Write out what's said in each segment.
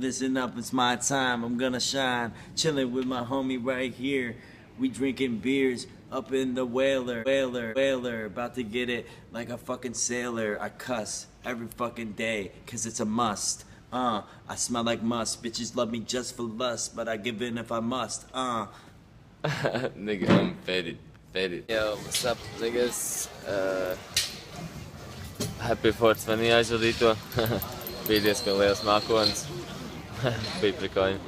listen up, it's my time, I'm gonna shine. Chilling with my homie right here. We drinking beers up in the whaler, about to get it like a fucking sailor. I cuss every fucking day, cause it's a must. I smell like must. Bitches love me just for lust, but I give in if I must. Nigga, I'm faded. Yo, what's up, niggas? Happy 420 aizvadīto. Bija diezgan liels mākonis. Bija prikoļi.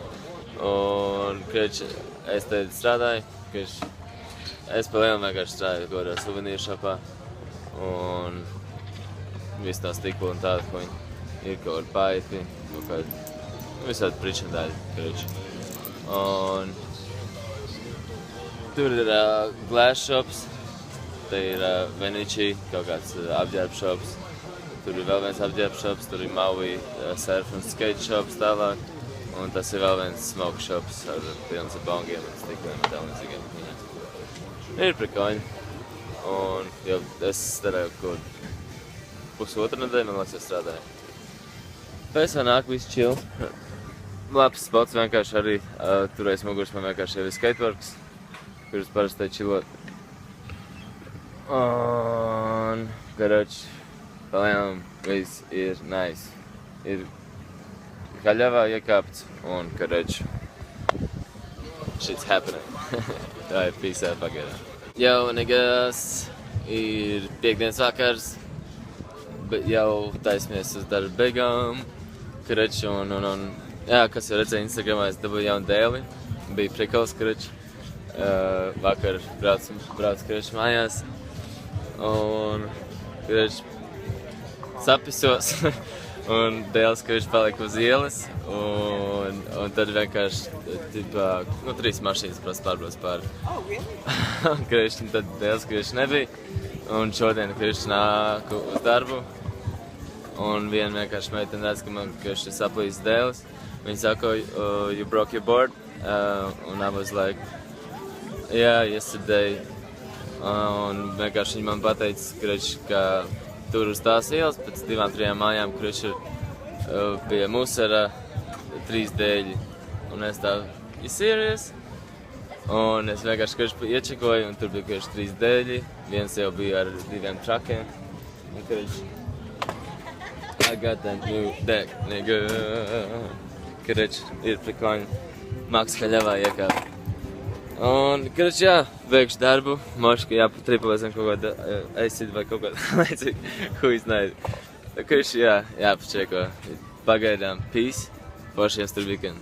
Un, krič, es te strādāju, krič, es pa lielu vienkārši strādāju kaut kādā suvenīru šopā. Un viss tās tikpuli un tāda, ko viņi ir kaut kādi paiti, kaut kādi visādi pričandaļi, krič. Un tur ir glass shops, te ir Venici, kaut kāds apģērbu shops. Tur ir vēl viens apģērbu shops, tur ir Maui surf un skate shops tālāk. Un tas ir vēl viens smoke shops ar pilns ar bongiem un stikliem un tālīdzīgiem. Ir prikoļi. Un jau es strādāju kaut pusotru nedēļu, man liekas, es strādāju. Pēc vēl nāk viss chill. Labs spots vienkārši arī turēs muguras man vienkārši jau ir skateworks, kurus parasti chillot. Un, garoči, palējām viss ir nice. Ir Haļavā iekāpts un, karoči, shit's happening. Tā ir peace out pagaidām. Jau, niggas, ir piekdienas vakars, bet jau taismies uz darba beigām, karoči, un, jā, kas jau redzēja Instagramā, es dabūju jaunu dēli, bija prikols, karoči. Vakar braucu, karoči, mājās, un, karoči, sapisos. Un dēls, ka viņš palika uz ielas, un tad vienkārši, tipā, 3 mašīnas prasa pārbrauc pāri. Oh, really? Un tad dēls, ka viņš nebija, un šodien, ka viņš nāk uz darbu, un viena vienkārši meitene redz, ka man, ka viņš ir saplījis dēlis. Viņa saka, you broke your board, and I was like, yeah, yesterday. Un vienkārši viņa man pateica, ka tur uz tās ielas, pēc 2-3 mājām, kurš ir pie Musara 3 dēļi. Un es tā, you serious? Un es vienkārši kurš iečekoju, un tur bija kurš 3 dēļi. Viens jau bija ar 2 trakiem. Un kurš, I got that new deck, nigga. Kurš ir prikoļi, Maks Haļavā iekāp. Un, kurš, jā, beigšu darbu, mošu, ka jāpatripo, vai zinu, kaut kāda acid vai kaut kāda līdzīga, who's nice. Kurš, jā, jāpačeko. Pagaidām, peace, foršiem tur weekend.